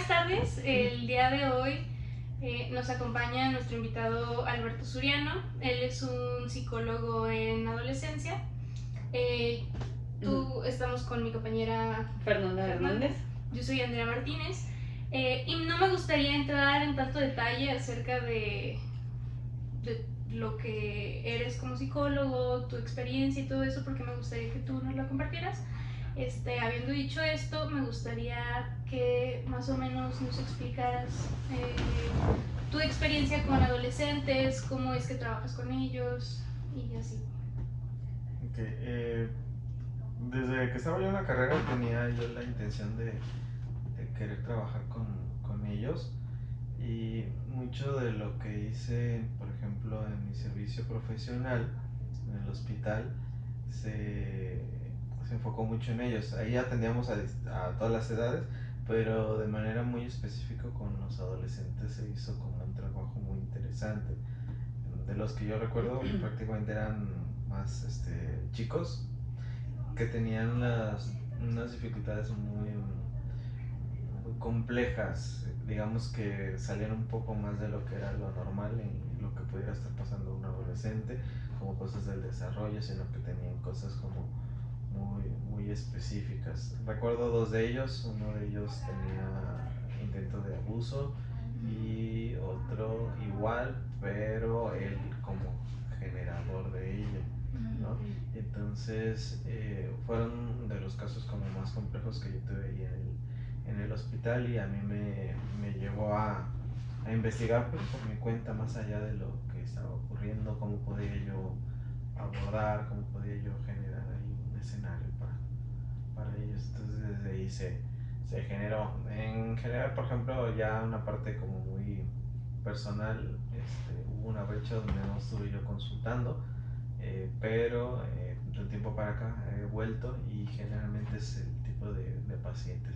Buenas tardes, el día de hoy nos acompaña nuestro invitado Alberto Suriano. Él es un psicólogo en adolescencia. Estamos con mi compañera Fernanda Hernández. Yo soy Andrea Martínez. Y no me gustaría entrar en tanto detalle acerca de lo que eres como psicólogo, tu experiencia y todo eso, porque me gustaría que tú nos lo compartieras. Habiendo dicho esto, me gustaría que más o menos nos explicaras tu experiencia con adolescentes, cómo es que trabajas con ellos y así. Desde que estaba yo en la carrera tenía yo la intención de querer trabajar con ellos, y mucho de lo que hice, por ejemplo, en mi servicio profesional en el hospital, se enfocó mucho en ellos. Ahí atendíamos a todas las edades, pero de manera muy específica con los adolescentes se hizo como un trabajo muy interesante. De los que yo recuerdo, prácticamente eran más chicos que tenían unas dificultades muy complejas, digamos que salían un poco más de lo que era lo normal en lo que pudiera estar pasando un adolescente, como cosas del desarrollo, sino que tenían cosas como muy específicas. Recuerdo dos de ellos. Uno de ellos tenía intento de abuso y otro igual, pero él como generador de ello, ¿no? Entonces fueron de los casos como más complejos que yo tuve ahí en el hospital, y a mí me llevó a investigar pues, por mi cuenta, más allá de lo que estaba ocurriendo, cómo podía yo abordar, cómo podía yo generar ahí un escenario para ellos. Entonces desde ahí se generó. En general, por ejemplo, ya una parte como muy personal, hubo una brecha donde no estuve yo consultando, pero de un tiempo para acá he vuelto, y generalmente es el tipo de pacientes.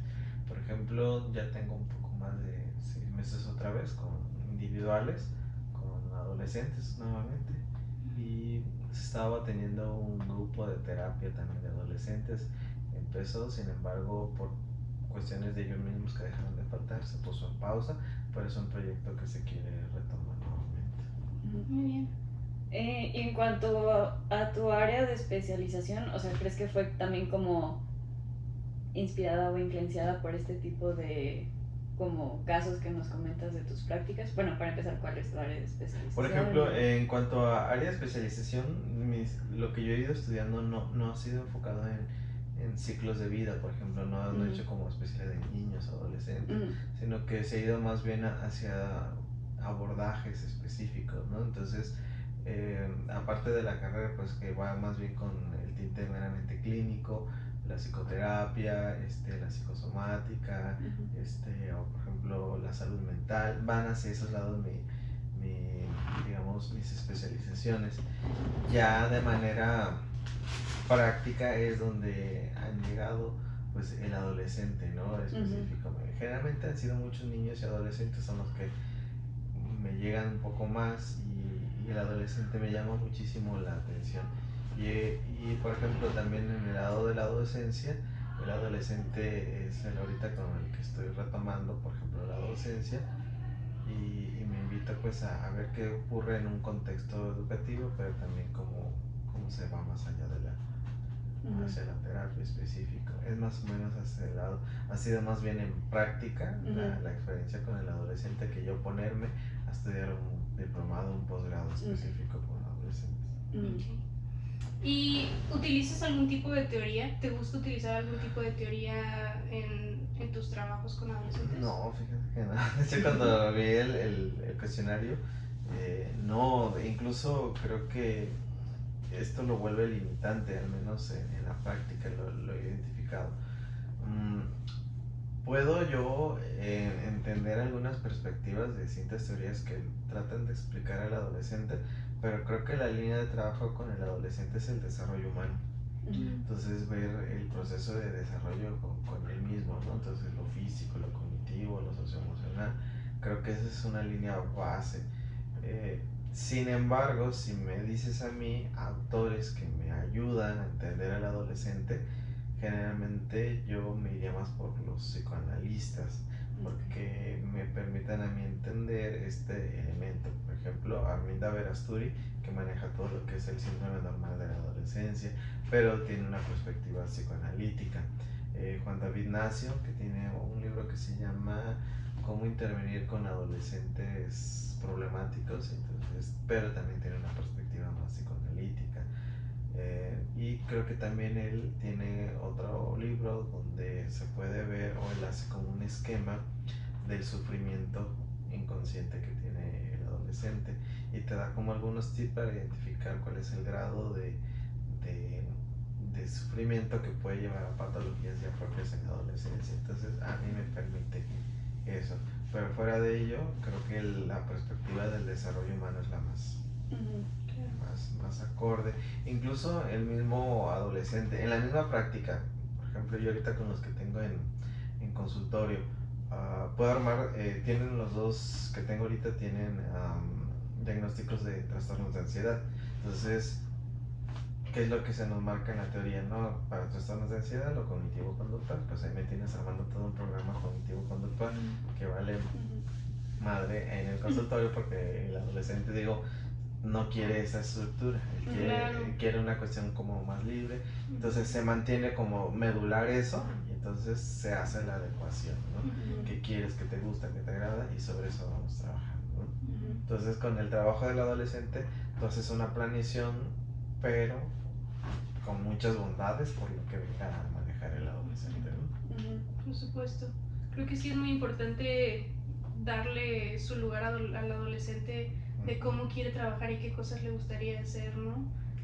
Por ejemplo, ya tengo un poco más de 6 meses otra vez con individuales, con adolescentes nuevamente, y estaba teniendo un grupo de terapia también de adolescentes. Empezó, sin embargo, por cuestiones de ellos mismos que dejaron de faltar, se puso en pausa, pero es un proyecto que se quiere retomar nuevamente. Muy bien. Y en cuanto a tu área de especialización, o sea, ¿crees que fue también como inspirada o influenciada por este tipo de como casos que nos comentas de tus prácticas? Bueno, para empezar, ¿cuál es tu área de especialización? Por ejemplo, en cuanto a área de especialización, lo que yo he ido estudiando no ha sido enfocado en ciclos de vida. Por ejemplo, no he hecho como especialidad en niños, adolescentes, sino que se ha ido más bien hacia abordajes específicos, ¿no? Entonces, aparte de la carrera, pues que va más bien con el tinte meramente clínico, la psicoterapia, la psicosomática, o por ejemplo la salud mental, van hacia esos lados digamos, mis especializaciones. Ya de manera práctica es donde han llegado pues el adolescente, ¿no? Específicamente. Generalmente han sido muchos niños y adolescentes son los que me llegan un poco más, y el adolescente me llama muchísimo la atención. Y por ejemplo también en el lado de la docencia, el adolescente es el ahorita con el que estoy retomando, por ejemplo, la docencia, y me invita pues a ver qué ocurre en un contexto educativo, pero también cómo se va más allá de hacia la terapia específica. Es más o menos hacia el lado, ha sido más bien en práctica la experiencia con el adolescente, que yo ponerme a estudiar un diplomado, un posgrado específico con adolescentes. ¿Y utilizas algún tipo de teoría? ¿Te gusta utilizar algún tipo de teoría en tus trabajos con adolescentes? No, fíjate que no. De hecho, cuando vi el cuestionario, no, incluso creo que esto lo vuelve limitante, al menos en la práctica lo he identificado. Puedo yo entender algunas perspectivas de distintas teorías que tratan de explicar al adolescente, pero creo que la línea de trabajo con el adolescente es el desarrollo humano. Entonces ver el proceso de desarrollo con él mismo, ¿no? Entonces lo físico, lo cognitivo, lo socioemocional, creo que esa es una línea base. Sin embargo, si me dices a mí autores que me ayudan a entender al adolescente, generalmente yo me iría más por los psicoanalistas, porque me permitan a mí entender este elemento. Por ejemplo, Arminda Verasturi, que maneja todo lo que es el síndrome normal de la adolescencia, pero tiene una perspectiva psicoanalítica. Juan David Nacio, que tiene un libro que se llama Cómo intervenir con adolescentes problemáticos, entonces, pero también tiene una perspectiva más psicoanalítica. Y creo que también él tiene otro libro donde se puede ver, o él hace como un esquema del sufrimiento inconsciente que tiene el adolescente y te da como algunos tips para identificar cuál es el grado de, de sufrimiento que puede llevar a patologías ya propias en la adolescencia. Entonces a mí me permite eso, pero fuera de ello creo que la perspectiva del desarrollo humano es la más acorde. Incluso el mismo adolescente, en la misma práctica, por ejemplo yo ahorita con los que tengo en consultorio, puedo armar, tienen los dos que tengo ahorita, tienen diagnósticos de trastornos de ansiedad. Entonces, ¿qué es lo que se nos marca en la teoría? No, para trastornos de ansiedad, lo cognitivo-conductual, pues ahí me tienes armando todo un programa cognitivo-conductual que vale madre en el consultorio, porque el adolescente, digo, no quiere esa estructura, quiere una cuestión como más libre, entonces se mantiene como medular eso y entonces se hace la adecuación, ¿no? ¿Qué quieres, qué te gusta, qué te agrada? Y sobre eso vamos trabajando, ¿no? Entonces con el trabajo del adolescente, entonces una planeación, pero con muchas bondades por lo que venga a manejar el adolescente, ¿no? Por supuesto, creo que sí es muy importante darle su lugar al adolescente de cómo quiere trabajar y qué cosas le gustaría hacer, ¿no?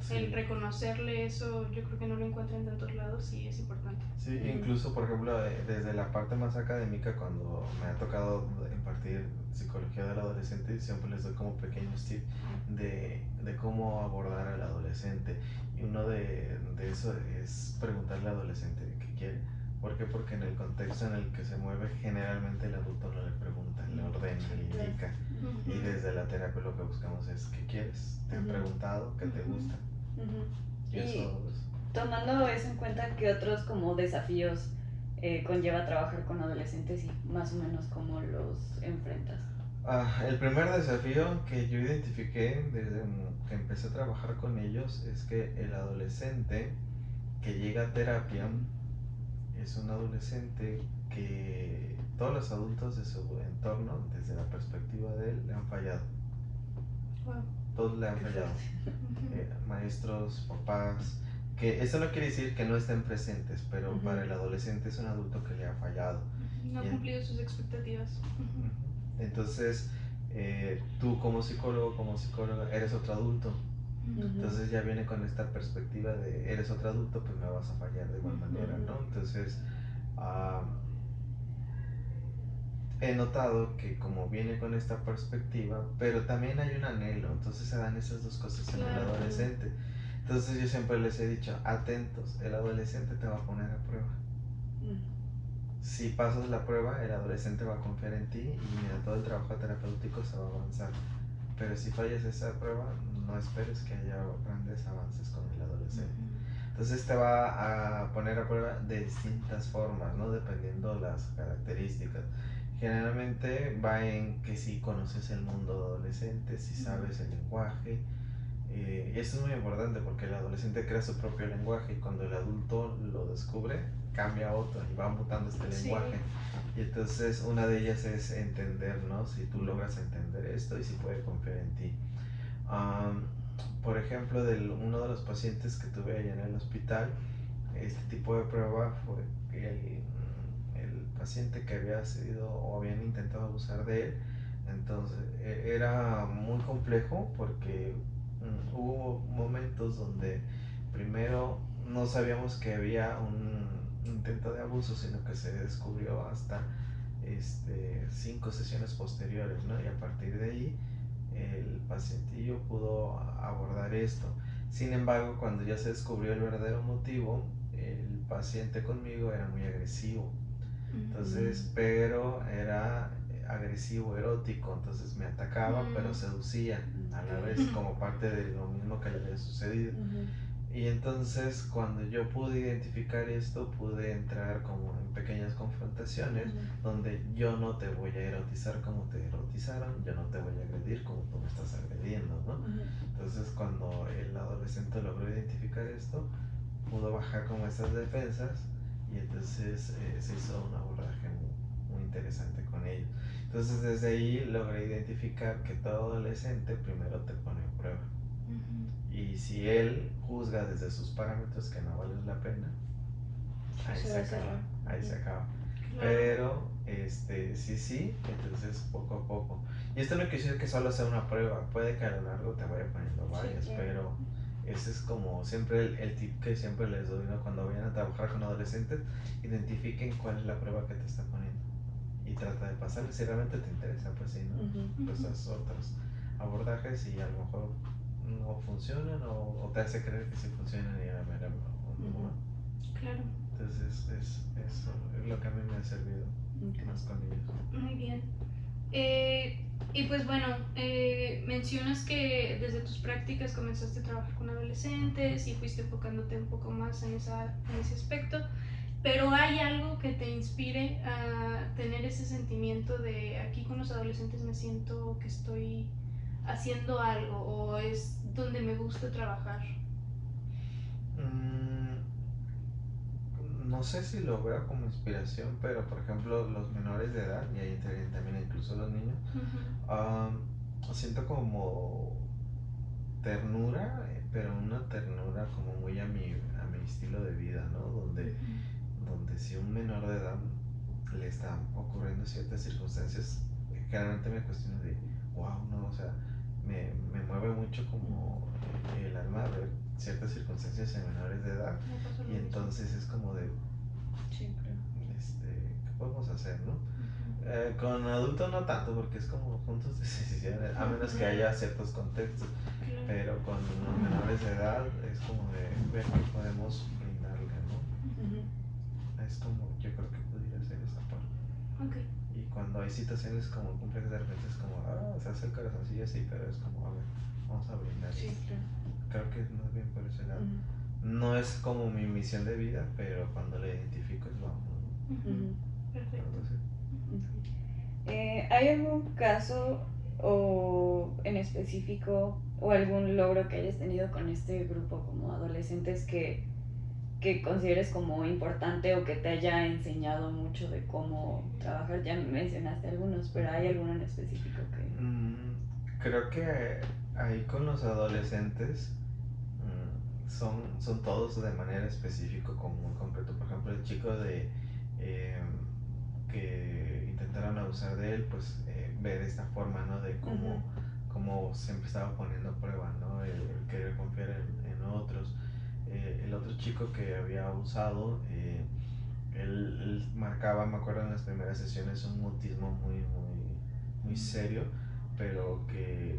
Sí. El reconocerle eso, yo creo que no lo encuentra en tantos lados y es importante. Sí, incluso por ejemplo desde la parte más académica, cuando me ha tocado impartir psicología del adolescente, siempre les doy como pequeños tips de cómo abordar al adolescente, y uno de eso es preguntarle al adolescente qué quiere. ¿Por qué? Porque en el contexto en el que se mueve, generalmente el adulto no le pregunta, le ordena, le indica. Y desde la terapia lo que buscamos es ¿qué quieres? ¿Te han preguntado? ¿Qué te gusta? Y eso, tomando eso en cuenta, ¿qué otros como desafíos conlleva trabajar con adolescentes y más o menos cómo los enfrentas? El primer desafío que yo identifiqué desde que empecé a trabajar con ellos es que el adolescente que llega a terapia es un adolescente que todos los adultos de su entorno, desde la perspectiva de él, le han fallado. Wow. Todos le han fallado. Maestros, papás, que eso no quiere decir que no estén presentes, pero para el adolescente es un adulto que le ha fallado. No ha cumplido sus expectativas. Entonces, tú como psicólogo, como psicóloga, eres otro adulto. Entonces ya viene con esta perspectiva de eres otro adulto, pues me vas a fallar de igual manera, ¿no? Entonces, he notado que como viene con esta perspectiva, pero también hay un anhelo, entonces se dan esas dos cosas en el adolescente. Entonces yo siempre les he dicho, atentos, el adolescente te va a poner a prueba. Si pasas la prueba, el adolescente va a confiar en ti y mira, todo el trabajo terapéutico se va a avanzar. Pero si fallas esa prueba, no esperes que haya grandes avances con el adolescente. Entonces te va a poner a prueba de distintas formas, ¿no? Dependiendo las características. Generalmente va en que si conoces el mundo adolescente, si sabes el lenguaje. Esto es muy importante porque el adolescente crea su propio lenguaje y cuando el adulto lo descubre, cambia a otro y va mutando este lenguaje. Y entonces una de ellas es entender, ¿no? Si tú logras entender esto y si puede confiar en ti. Por ejemplo, uno de los pacientes que tuve allá en el hospital, este tipo de prueba fue que el paciente que había sido o habían intentado abusar de él, entonces era muy complejo porque hubo momentos donde primero no sabíamos que había un intento de abuso, sino que se descubrió hasta 5 sesiones posteriores, ¿no? Y a partir de ahí el pacientillo pudo abordar esto. Sin embargo, cuando ya se descubrió el verdadero motivo, el paciente conmigo era muy agresivo. Entonces, pero era agresivo, erótico, entonces me atacaba, pero seducía a la vez como parte de lo mismo que le había sucedido. Y entonces cuando yo pude identificar esto, pude entrar como en pequeñas confrontaciones donde yo no te voy a erotizar como te erotizaron, yo no te voy a agredir como tú me estás agrediendo, ¿no? Entonces cuando el adolescente logró identificar esto, pudo bajar como esas defensas y entonces se hizo un abordaje muy interesante con ellos. Entonces desde ahí logré identificar que todo adolescente primero te pone a prueba. Y si él juzga desde sus parámetros que no vale la pena, ahí se acaba, ahí se acaba. Pero, sí, entonces poco a poco. Y esto no quiere decir que solo sea una prueba, puede que a lo largo te vaya poniendo varias, pero ese es como siempre el tip que siempre les doy, ¿no? Cuando vayan a trabajar con adolescentes, identifiquen cuál es la prueba que te está poniendo y trata de pasarle. Si realmente te interesa, pues sí, ¿no? Pues haz otros abordajes y a lo mejor no funcionan o te hace creer que sí funcionan y a la mera no. Claro. Entonces eso es lo que a mí me ha servido más con ellos. Muy bien. Y pues bueno, mencionas que desde tus prácticas comenzaste a trabajar con adolescentes y fuiste enfocándote un poco más en ese aspecto, pero ¿hay algo que te inspire a tener ese sentimiento de aquí con los adolescentes me siento que estoy haciendo algo o es donde me gusta trabajar? No sé si lo veo como inspiración, pero por ejemplo los menores de edad, y ahí entrarían también incluso los niños, siento como ternura, pero una ternura como muy a mi estilo de vida, ¿no? Donde si un menor de edad le están ocurriendo ciertas circunstancias, generalmente me cuestiono de, wow, no, o sea, me mueve mucho como el alma ver ciertas circunstancias en menores de edad y entonces es como de, ¿qué podemos hacer, no? Con adultos no tanto porque es como puntos de decisiones, a menos que haya ciertos contextos, pero con los menores de edad es como de ver qué podemos brindarle, ¿no? Es como, yo creo que pudiera ser esa parte. Y cuando hay situaciones como complejas de repente es como, se hace el corazoncillo así, pero es como, a ver, vamos a brindar. Creo que es más bien por ese lado. No es como mi misión de vida, pero cuando la identifico es vamos. Perfecto. ¿Hay algún caso o en específico o algún logro que hayas tenido con este grupo como adolescentes que consideres como importante o que te haya enseñado mucho de cómo trabajar? Ya mencionaste algunos, pero ¿hay alguno en específico que...? Creo que ahí con los adolescentes son todos de manera específica, como muy concreto. Por ejemplo, el chico que intentaron abusar de él, pues ve de esta forma, ¿no? De cómo siempre estaba poniendo a prueba, ¿no? El querer confiar en otros. El otro chico que había abusado, él marcaba, me acuerdo en las primeras sesiones, un mutismo muy serio, pero que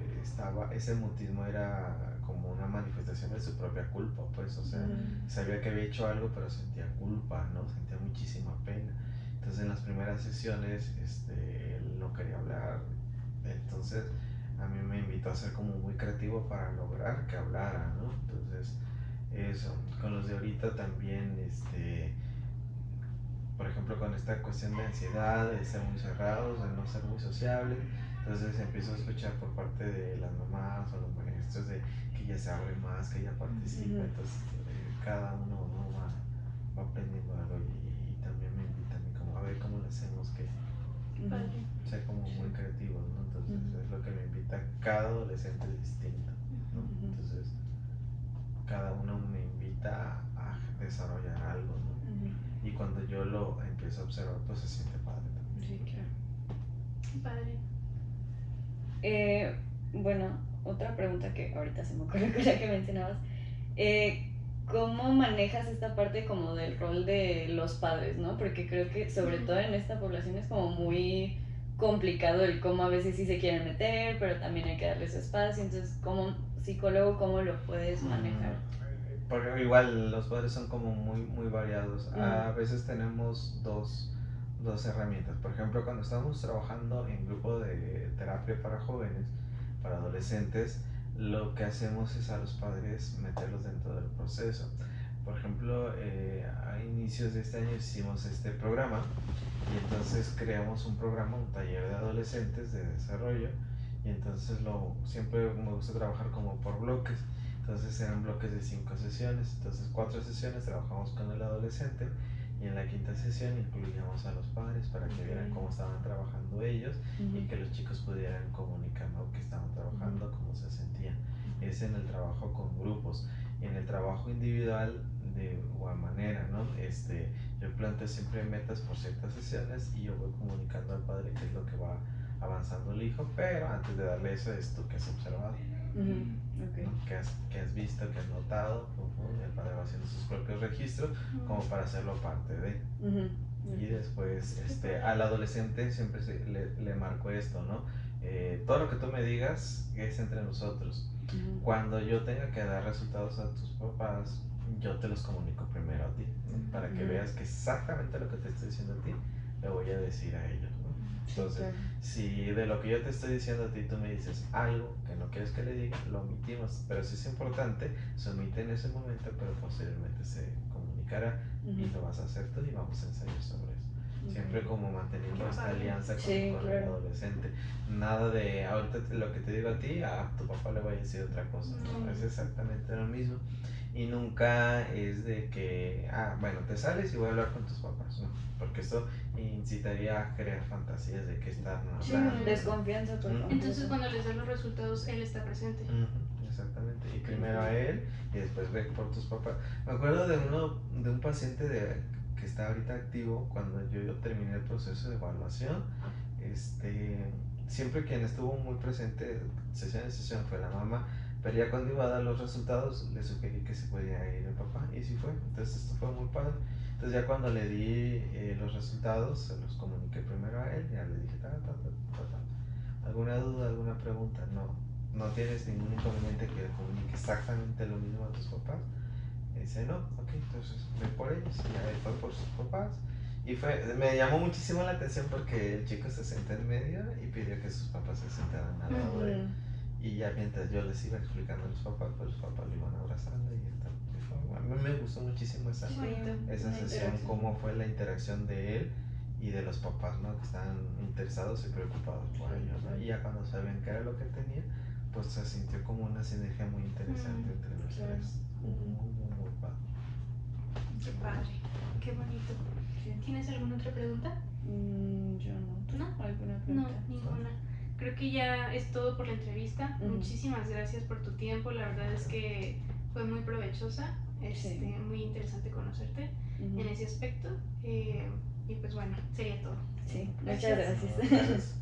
ese mutismo era como una manifestación de su propia culpa, pues, o sea, sabía que había hecho algo, pero sentía culpa, ¿no? Sentía muchísima pena. Entonces en las primeras sesiones, él no quería hablar, entonces a mí me invitó a ser como muy creativo para lograr que hablara, ¿no? Entonces eso, con los de ahorita también, por ejemplo, con esta cuestión de ansiedad, de ser muy cerrados, de no ser muy sociables, entonces empiezo a escuchar por parte de las mamás o los maestros de que ya se abre más, que ya participa, entonces cada uno va aprendiendo algo y también me invita a mí como a ver cómo lo hacemos que sea como muy creativos, ¿no? Entonces es lo que me invita, cada adolescente es distinto, ¿no? Entonces cada uno me invita a desarrollar algo, ¿no? Y cuando yo lo empiezo a observar, pues se siente padre también. Sí, claro. Padre. Bueno, otra pregunta que ahorita se me ocurre con la que mencionabas. ¿Cómo manejas esta parte como del rol de los padres, no? Porque creo que sobre todo en esta población es como muy complicado el cómo a veces sí se quieren meter, pero también hay que darles su espacio. Entonces, como psicólogo, ¿cómo lo puedes manejar? Porque igual los padres son como muy variados. A veces tenemos dos herramientas. Por ejemplo, cuando estamos trabajando en grupo de terapia para jóvenes, para adolescentes, lo que hacemos es a los padres meterlos dentro del proceso. Por ejemplo, a inicios de este año hicimos este programa y entonces creamos un programa, un taller de adolescentes de desarrollo, y entonces siempre me gusta trabajar como por bloques. Entonces eran bloques de 5 sesiones, entonces 4 sesiones trabajamos con el adolescente y en la quinta sesión incluíamos a los padres para que vieran cómo estaban trabajando ellos y que los chicos pudieran comunicar, ¿no?, que estaban trabajando, cómo se sentían. Es en el trabajo con grupos. Y en el trabajo individual de igual manera, ¿no? Yo planteo siempre metas por ciertas sesiones y yo voy comunicando al padre qué es lo que va avanzando el hijo, pero antes de darle eso es tú que has observado, Okay. ¿no? ¿Qué has visto, qué has notado? El padre va haciendo sus propios registros como para hacerlo parte de. Y después al adolescente siempre le marco esto, ¿no? Todo lo que tú me digas es entre nosotros. Cuando yo tenga que dar resultados a tus papás, yo te los comunico primero a ti, ¿no? Para que veas que exactamente lo que te estoy diciendo a ti, le voy a decir a ellos, ¿no? Entonces, si de lo que yo te estoy diciendo a ti tú me dices algo que no quieres que le diga, lo omitimos. Pero si es importante, se omite en ese momento, pero posteriormente se comunicará y lo vas a hacer tú y vamos a ensayar sobre eso. Siempre como manteniendo esta alianza con el adolescente. Nada de ahorita lo que te digo a ti, a tu papá le voy a decir otra cosa. No, es exactamente lo mismo. Y nunca es de que, bueno, te sales y voy a hablar con tus papás, ¿no? Porque eso incitaría a crear fantasías de que están hablando. Desconfianza, por favor. Entonces cuando les dan los resultados, él está presente. Exactamente. Y primero a él y después ve por tus papás. Me acuerdo de un paciente que está ahorita activo cuando yo terminé el proceso de evaluación. Siempre quien estuvo muy presente sesión en sesión fue la mamá, pero ya cuando iba a dar los resultados le sugerí que se podía ir el papá y sí fue. Entonces esto fue muy padre. Entonces ya cuando le di los resultados se los comuniqué primero a él, ya le dije ¿alguna duda, alguna pregunta? No tienes ningún inconveniente que le comunique exactamente lo mismo a tus papás. Dice, no, ok, entonces ve por ellos. Y ya él fue por sus papás. Y me llamó muchísimo la atención porque el chico se sentó en medio y pidió que sus papás se sentaran al lado de él. Y ya mientras yo les iba explicando a los papás, pues los papás lo iban abrazando y a mí me gustó muchísimo esa sesión, cómo fue la interacción de él y de los papás, ¿no?, que estaban interesados y preocupados por ellos, ¿no? Y ya cuando sabían qué era lo que tenía, pues se sintió como una sinergia muy interesante entre los tres. Muy padre. Qué padre, qué bonito. ¿Tienes alguna otra pregunta? Yo no. ¿Tú? ¿No? ¿Alguna pregunta? No, ninguna. Creo que ya es todo por la entrevista. Muchísimas gracias por tu tiempo. La verdad es que fue muy provechosa. Muy interesante conocerte en ese aspecto. Y pues bueno, sería todo. Sí, muchas gracias. Gracias.